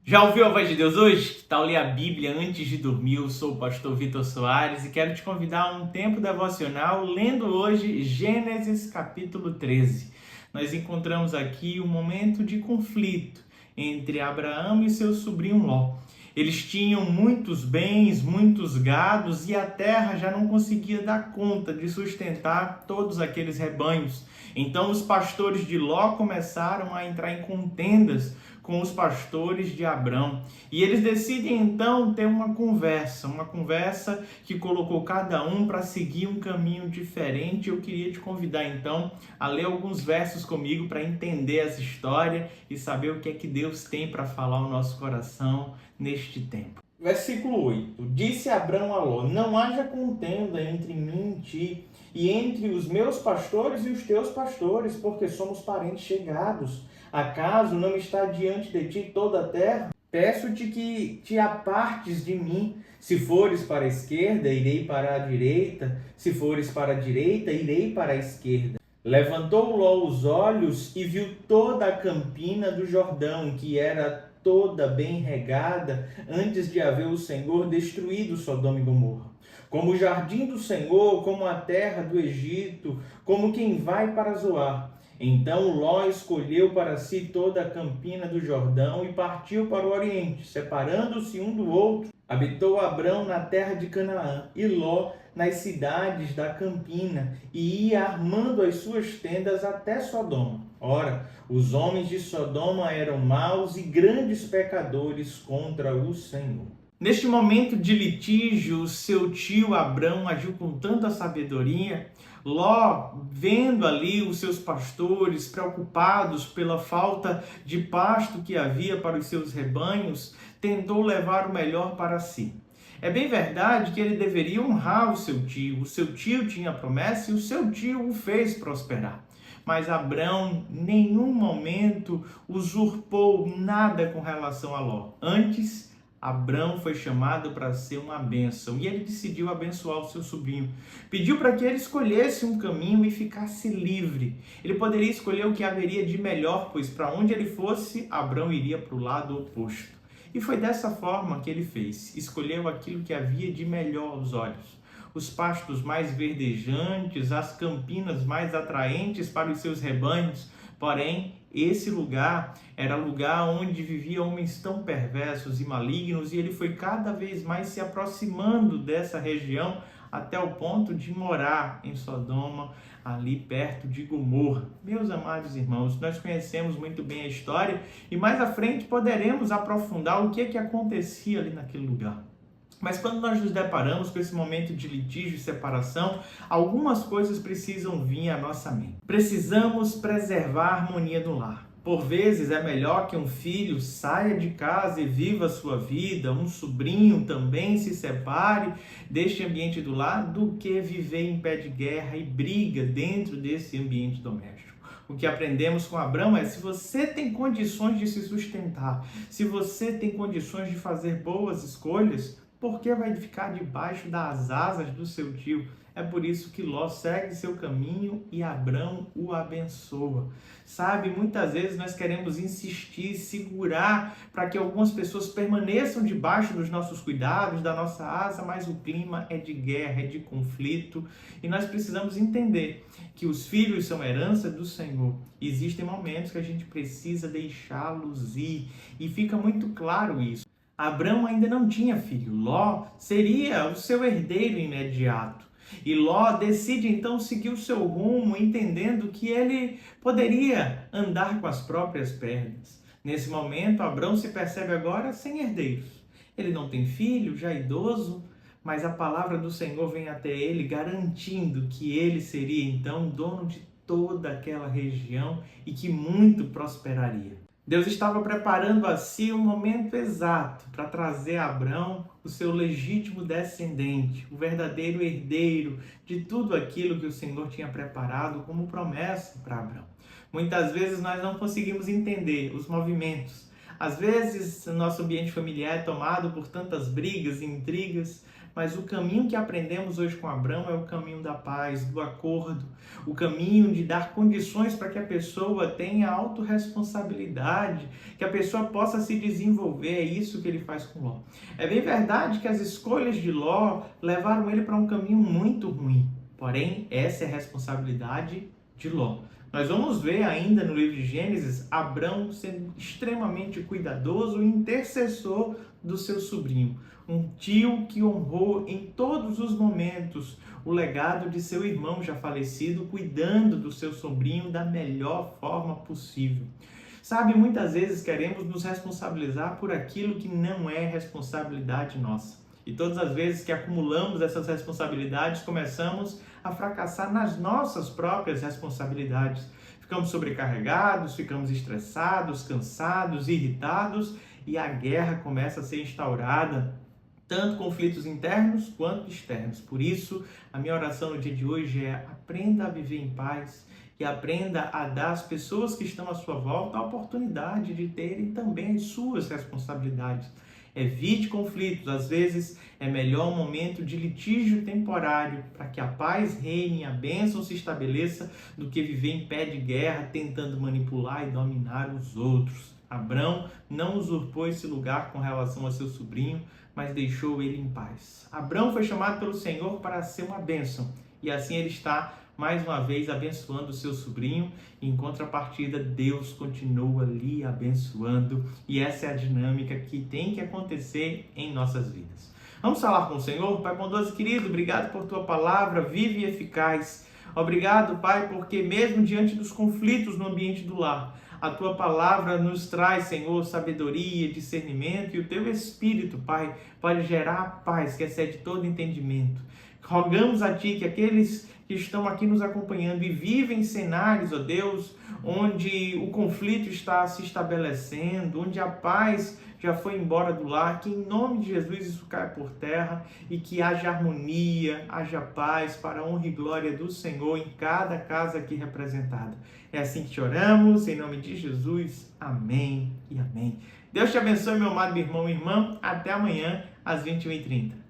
Já ouviu a voz de Deus hoje? Que tal ler a Bíblia antes de dormir? Eu sou o pastor Vitor Soares e quero te convidar a um tempo devocional lendo hoje Gênesis capítulo 13. Nós encontramos aqui um momento de conflito entre Abraão e seu sobrinho Ló. Eles tinham muitos bens, muitos gados e a terra já não conseguia dar conta de sustentar todos aqueles rebanhos. Então os pastores de Ló começaram a entrar em contendas com os pastores de Abrão. E eles decidem então ter uma conversa que colocou cada um para seguir um caminho diferente. Eu queria te convidar então a ler alguns versos comigo para entender essa história e saber o que é que Deus tem para falar ao nosso coração neste tempo. Versículo 8. Disse Abrão a Ló: não haja contenda entre mim e ti, e entre os meus pastores e os teus pastores, porque somos parentes chegados. Acaso não está diante de ti toda a terra? Peço-te que te apartes de mim. Se fores para a esquerda, irei para a direita. Se fores para a direita, irei para a esquerda. Levantou Ló os olhos e viu toda a campina do Jordão, que era toda bem regada, antes de haver o Senhor destruído Sodoma e Gomorra. Como o jardim do Senhor, como a terra do Egito, como quem vai para Zoar. Então Ló escolheu para si toda a campina do Jordão e partiu para o oriente, separando-se um do outro. Habitou Abrão na terra de Canaã e Ló nas cidades da campina, e ia armando as suas tendas até Sodoma. Ora, os homens de Sodoma eram maus e grandes pecadores contra o Senhor. Neste momento de litígio, seu tio Abrão agiu com tanta sabedoria. Ló, vendo ali os seus pastores preocupados pela falta de pasto que havia para os seus rebanhos, tentou levar o melhor para si. É bem verdade que ele deveria honrar o seu tio tinha promessa e o seu tio o fez prosperar. Mas Abrão em nenhum momento usurpou nada com relação a Ló. Antes, Abrão foi chamado para ser uma bênção e ele decidiu abençoar o seu sobrinho. Pediu para que ele escolhesse um caminho e ficasse livre. Ele poderia escolher o que haveria de melhor, pois para onde ele fosse, Abrão iria para o lado oposto. E foi dessa forma que ele fez. Escolheu aquilo que havia de melhor aos olhos. Os pastos mais verdejantes, as campinas mais atraentes para os seus rebanhos. Porém, esse lugar era lugar onde viviam homens tão perversos e malignos, e ele foi cada vez mais se aproximando dessa região até o ponto de morar em Sodoma, ali perto de Gomorra. Meus amados irmãos, nós conhecemos muito bem a história e mais à frente poderemos aprofundar o que acontecia ali naquele lugar. Mas quando nós nos deparamos com esse momento de litígio e separação, algumas coisas precisam vir à nossa mente. Precisamos preservar a harmonia do lar. Por vezes é melhor que um filho saia de casa e viva a sua vida, um sobrinho também se separe deste ambiente do lar, do que viver em pé de guerra e briga dentro desse ambiente doméstico. O que aprendemos com Abrão é: se você tem condições de se sustentar, se você tem condições de fazer boas escolhas, por que vai ficar debaixo das asas do seu tio? É por isso que Ló segue seu caminho e Abrão o abençoa. Sabe, muitas vezes nós queremos insistir, segurar para que algumas pessoas permaneçam debaixo dos nossos cuidados, da nossa asa, mas o clima é de guerra, é de conflito. E nós precisamos entender que os filhos são herança do Senhor. Existem momentos que a gente precisa deixá-los ir. E fica muito claro isso. Abrão ainda não tinha filho. Ló seria o seu herdeiro imediato. E Ló decide então seguir o seu rumo, entendendo que ele poderia andar com as próprias pernas. Nesse momento, Abrão se percebe agora sem herdeiros. Ele não tem filho, já idoso, mas a palavra do Senhor vem até ele, garantindo que ele seria então dono de toda aquela região e que muito prosperaria. Deus estava preparando a si um momento exato para trazer a Abrão o seu legítimo descendente, o verdadeiro herdeiro de tudo aquilo que o Senhor tinha preparado como promessa para Abrão. Muitas vezes nós não conseguimos entender os movimentos. Às vezes, nosso ambiente familiar é tomado por tantas brigas e intrigas, mas o caminho que aprendemos hoje com Abrão é o caminho da paz, do acordo, o caminho de dar condições para que a pessoa tenha autorresponsabilidade, que a pessoa possa se desenvolver. É isso que ele faz com Ló. É bem verdade que as escolhas de Ló levaram ele para um caminho muito ruim, porém essa é a responsabilidade de Ló. Nós vamos ver ainda no livro de Gênesis, Abrão sendo extremamente cuidadoso e intercessor do seu sobrinho. Um tio que honrou em todos os momentos o legado de seu irmão já falecido, cuidando do seu sobrinho da melhor forma possível. Sabe, muitas vezes queremos nos responsabilizar por aquilo que não é responsabilidade nossa. E todas as vezes que acumulamos essas responsabilidades, começamos a fracassar nas nossas próprias responsabilidades. Ficamos sobrecarregados, ficamos estressados, cansados, irritados e a guerra começa a ser instaurada, tanto conflitos internos quanto externos. Por isso, a minha oração no dia de hoje é: aprenda a viver em paz e aprenda a dar às pessoas que estão à sua volta a oportunidade de terem também as suas responsabilidades. Evite conflitos, às vezes é melhor um momento de litígio temporário para que a paz reine e a bênção se estabeleça do que viver em pé de guerra tentando manipular e dominar os outros. Abrão não usurpou esse lugar com relação a seu sobrinho, mas deixou ele em paz. Abrão foi chamado pelo Senhor para ser uma bênção e assim ele está mais uma vez abençoando o seu sobrinho. Em contrapartida, Deus continua ali abençoando, e essa é a dinâmica que tem que acontecer em nossas vidas. Vamos falar com o Senhor? Pai bondoso e querido, obrigado por tua palavra viva e eficaz. Obrigado, Pai, porque mesmo diante dos conflitos no ambiente do lar, a tua palavra nos traz, Senhor, sabedoria, discernimento, e o teu Espírito, Pai, pode gerar a paz que excede todo entendimento. Rogamos a Ti que aqueles que estão aqui nos acompanhando e vivem cenários, ó Deus, onde o conflito está se estabelecendo, onde a paz já foi embora do lar, que em nome de Jesus isso caia por terra e que haja harmonia, haja paz para a honra e glória do Senhor em cada casa aqui representada. É assim que te oramos, em nome de Jesus. Amém e amém. Deus te abençoe, meu amado irmão e irmã. Até amanhã, às 21h30.